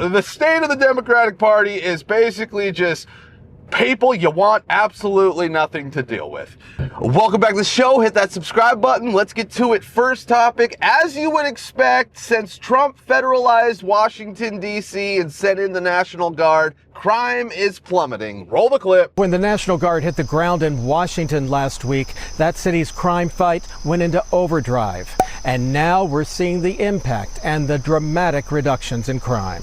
The state of the Democratic Party is basically just people you want absolutely nothing to deal with. Welcome back to the show. Hit that subscribe button. Let's get to it. First topic, as you would expect, since Trump federalized Washington, D.C. and sent in the National Guard, crime is plummeting. Roll the clip. When the National Guard hit the ground in Washington last week, that city's crime fight went into overdrive. And now we're seeing the impact and the dramatic reductions in crime.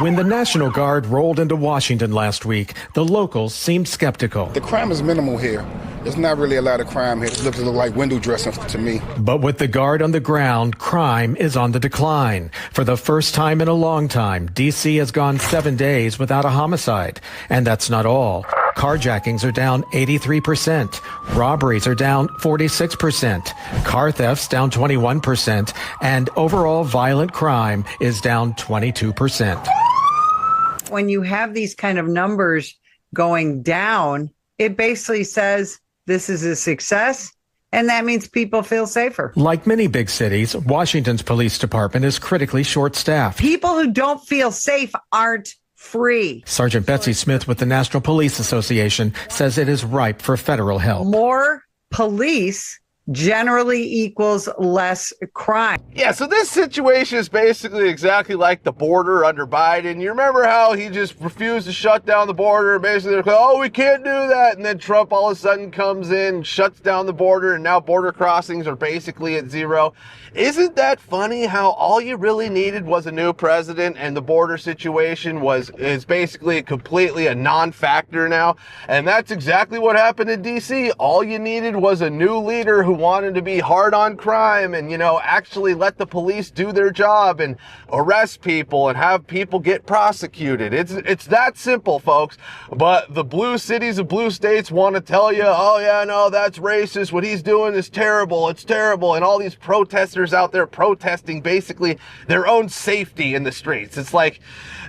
When the National Guard rolled into Washington last week, the locals seemed skeptical. The crime is minimal here. There's not really a lot of crime here. It looks like window dressing to me. But with the Guard on the ground, crime is on the decline. For the first time in a long time, D.C. has gone 7 days without a homicide. And that's not all. Carjackings are down 83%. Robberies are down 46%. Car thefts down 21%. And overall violent crime is down 22%. When you have these kind of numbers going down, it basically says this is a success, and that means people feel safer. Like many big cities, Washington's police department is critically short-staffed. People who don't feel safe aren't free. Sergeant Betsy Smith with the National Police Association says it is ripe for federal help. More police generally equals less crime. Yeah, so this situation is basically exactly like the border under Biden. You remember how he just refused to shut down the border and basically they're like, oh, we can't do that. And then Trump all of a sudden comes in, shuts down the border, and now border crossings are basically at zero. Isn't that funny how all you really needed was a new president and the border situation is basically completely a non-factor now? And that's exactly what happened in D.C. All you needed was a new leader who wanted to be hard on crime and, actually let the police do their job and arrest people and have people get prosecuted. It's that simple, folks. But the blue cities of blue states want to tell you, oh yeah, no, that's racist. What he's doing is terrible. It's terrible. And all these protesters out there protesting basically their own safety in the streets. It's like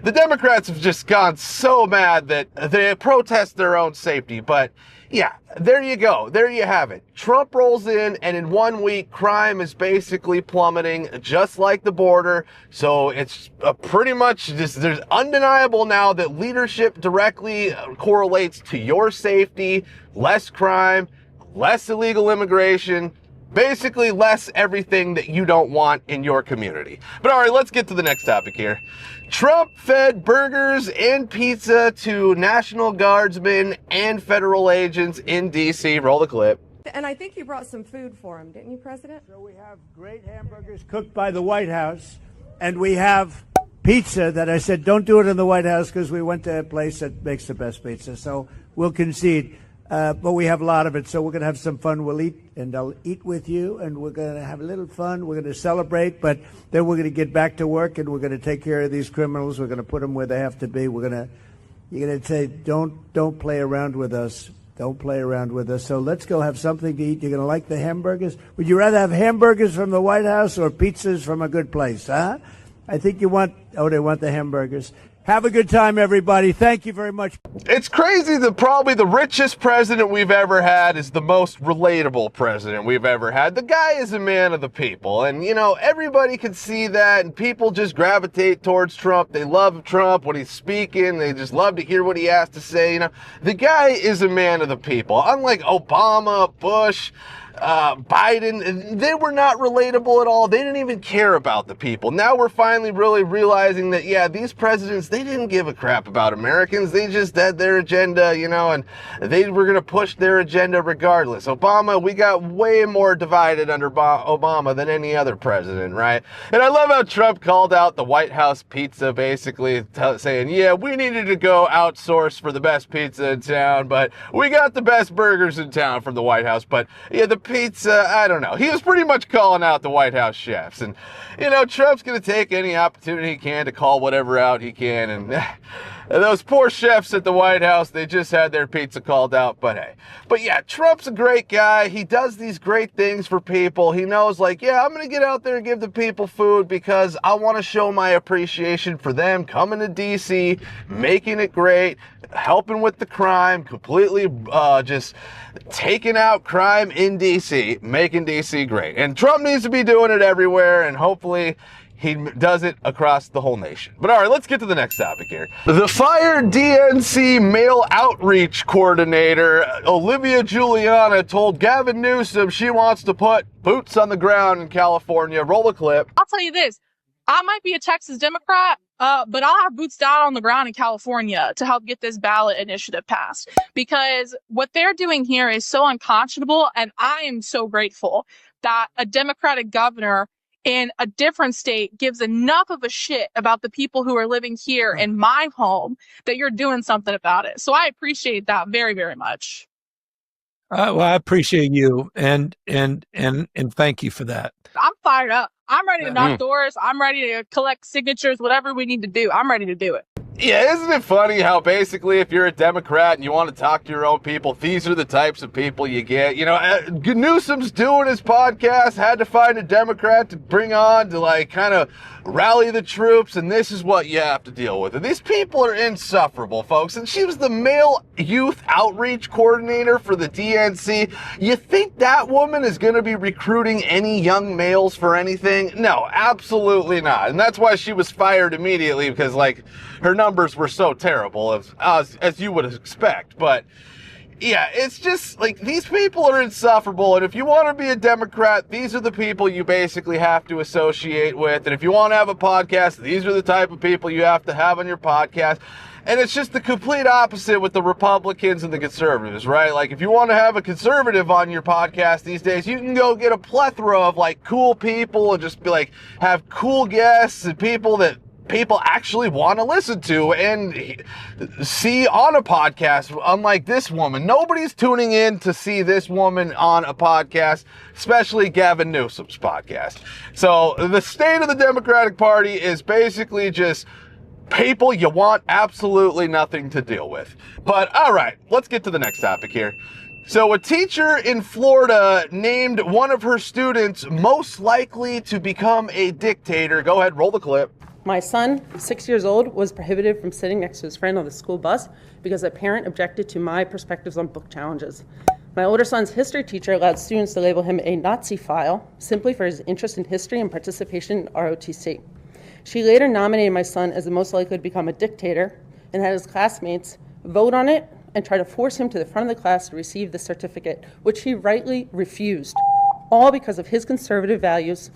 the Democrats have just gone so mad that they protest their own safety. But yeah, there you go. There you have it. Trump rolls in, and in 1 week, crime is basically plummeting, just like the border. So it's pretty much just, there's undeniable now that leadership directly correlates to your safety, less crime, less illegal immigration, basically less everything that you don't want in your community. But all right, let's get to the next topic here. Trump fed burgers and pizza to National Guardsmen and federal agents in D.C. Roll the clip. And I think you brought some food for him, didn't you, President? So we have great hamburgers cooked by the White House, and we have pizza that I said don't do it in the White House because we went to a place that makes the best pizza. So we'll concede. But we have a lot of it, so we're going to have some fun. We'll eat, and I'll eat with you, and we're going to have a little fun. We're going to celebrate, but then we're going to get back to work, and we're going to take care of these criminals. We're going to put them where they have to be. You're going to say, don't play around with us. Don't play around with us. So let's go have something to eat. You're going to like the hamburgers? Would you rather have hamburgers from the White House or pizzas from a good place, huh? I think they want the hamburgers. Have a good time, everybody. Thank you very much. It's crazy that probably the richest president we've ever had is the most relatable president we've ever had. The guy is a man of the people. And, everybody can see that. And people just gravitate towards Trump. They love Trump when he's speaking. They just love to hear what he has to say. The guy is a man of the people. Unlike Obama, Bush, Biden, they were not relatable at all. They didn't even care about the people. Now we're finally really realizing that, yeah, these presidents, they didn't give a crap about Americans. They just had their agenda, and they were going to push their agenda regardless. Obama, we got way more divided under Obama than any other president, right? And I love how Trump called out the White House pizza, basically saying, yeah, we needed to go outsource for the best pizza in town, but we got the best burgers in town from the White House. But yeah, the pizza, I don't know. He was pretty much calling out the White House chefs. And, Trump's going to take any opportunity he can to call whatever out he can. And those poor chefs at the White House, they just had their pizza called out. But hey. But yeah, Trump's a great guy. He does these great things for people. He knows, I'm going to get out there and give the people food because I want to show my appreciation for them coming to D.C., making it great, helping with the crime, completely just taking out crime in D.C., making D.C. great. And Trump needs to be doing it everywhere, and hopefully he does it across the whole nation. But all right, let's get to the next topic here. The fired DNC mail outreach coordinator, Olivia Giuliana, told Gavin Newsom she wants to put boots on the ground in California. Roll the clip. I'll tell you this. I might be a Texas Democrat, but I'll have boots down on the ground in California to help get this ballot initiative passed. Because what they're doing here is so unconscionable, and I am so grateful that a Democratic governor in a different state gives enough of a shit about the people who are living here in my home that you're doing something about it. So I appreciate that very, very much. Well, I appreciate you and thank you for that. I'm fired up. I'm ready to knock doors. I'm ready to collect signatures, whatever we need to do. I'm ready to do it. Yeah, isn't it funny how basically if you're a Democrat and you want to talk to your own people, these are the types of people you get. You know, Newsom's doing his podcast, had to find a Democrat to bring on to like kind of rally the troops, and this is what you have to deal with. And these people are insufferable, folks. And she was the male youth outreach coordinator for the DNC. You think that woman is going to be recruiting any young males for anything? No, absolutely not. And that's why she was fired immediately, because like her numbers were so terrible, as you would expect. But yeah, it's just like these people are insufferable. And if you want to be a Democrat, these are the people you basically have to associate with. And if you want to have a podcast, these are the type of people you have to have on your podcast. And it's just the complete opposite with the Republicans and the conservatives, right? Like if you want to have a conservative on your podcast these days, you can go get a plethora of like cool people and just be like, have cool guests and people that people actually want to listen to and see on a podcast. Unlike this woman, nobody's tuning in to see this woman on a podcast, especially Gavin Newsom's podcast. So the state of the Democratic Party is basically just people you want absolutely nothing to deal with. But all right, let's get to the next topic here. So a teacher in Florida named one of her students most likely to become a dictator. Go ahead, roll the clip. My son, 6 years old, was prohibited from sitting next to his friend on the school bus because a parent objected to my perspectives on book challenges. My older son's history teacher allowed students to label him a Nazi file simply for his interest in history and participation in ROTC. She later nominated my son as the most likely to become a dictator and had his classmates vote on it and try to force him to the front of the class to receive the certificate, which he rightly refused, all because of his conservative values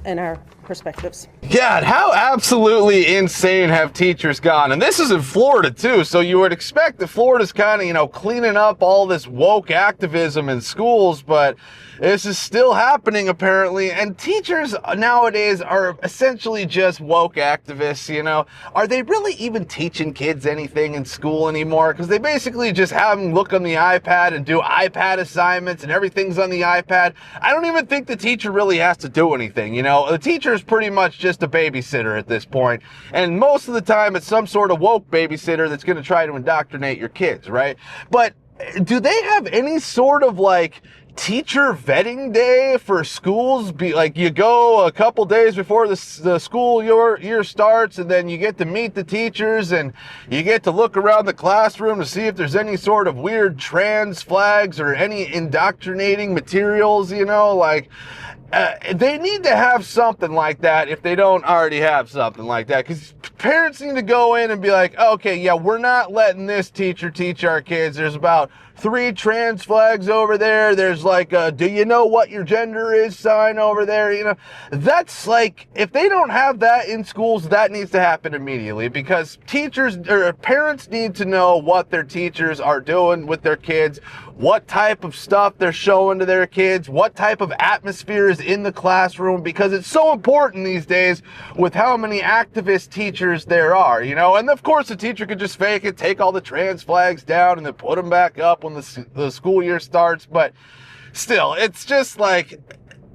and our perspectives. God, how absolutely insane have teachers gone? And this is in Florida too, so you would expect that Florida's kind of, cleaning up all this woke activism in schools, but this is still happening apparently. And teachers nowadays are essentially just woke activists, Are they really even teaching kids anything in school anymore? Because they basically just have them look on the iPad and do iPad assignments and everything's on the iPad. I don't even think the teacher really has to do anything, The teacher is pretty much just a babysitter at this point. And most of the time it's some sort of woke babysitter that's going to try to indoctrinate your kids, right? But do they have any sort of teacher vetting day for schools? Be like you go a couple days before the school year starts, and then you get to meet the teachers and you get to look around the classroom to see if there's any sort of weird trans flags or any indoctrinating materials, they need to have something like that if they don't already have something like that, because parents need to go in and be like, okay, yeah, we're not letting this teacher teach our kids. There's about 3 trans flags over there. There's do you know what your gender is sign over there. That's if they don't have that in schools, that needs to happen immediately, because teachers or parents need to know what their teachers are doing with their kids, what type of stuff they're showing to their kids, what type of atmosphere is in the classroom, because it's so important these days with how many activist teachers there are, and of course the teacher could just fake it, take all the trans flags down and then put them back up when the school year starts. But still, it's just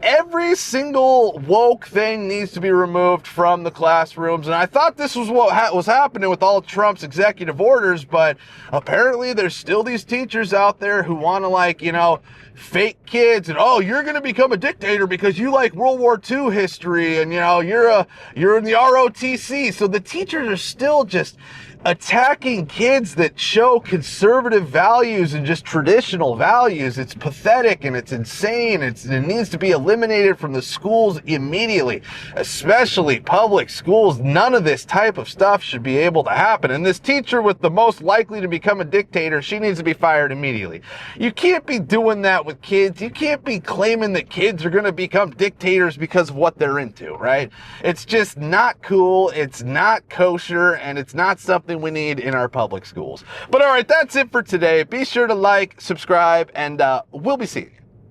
every single woke thing needs to be removed from the classrooms. And I thought this was what was happening with all Trump's executive orders, but apparently there's still these teachers out there who want to fake kids and, oh, you're going to become a dictator because you like World War II history and, you're in the ROTC. So the teachers are still just attacking kids that show conservative values and just traditional values. It's pathetic and it's insane. It needs to be eliminated from the schools immediately, especially public schools. None of this type of stuff should be able to happen. And this teacher with the most likely to become a dictator, she needs to be fired immediately. You can't be doing that with kids. You can't be claiming that kids are going to become dictators because of what they're into, right? It's just not cool. It's not kosher, and it's not something we need in our public schools. But all right, that's it for today. Be sure to like, subscribe, and we'll be seeing you.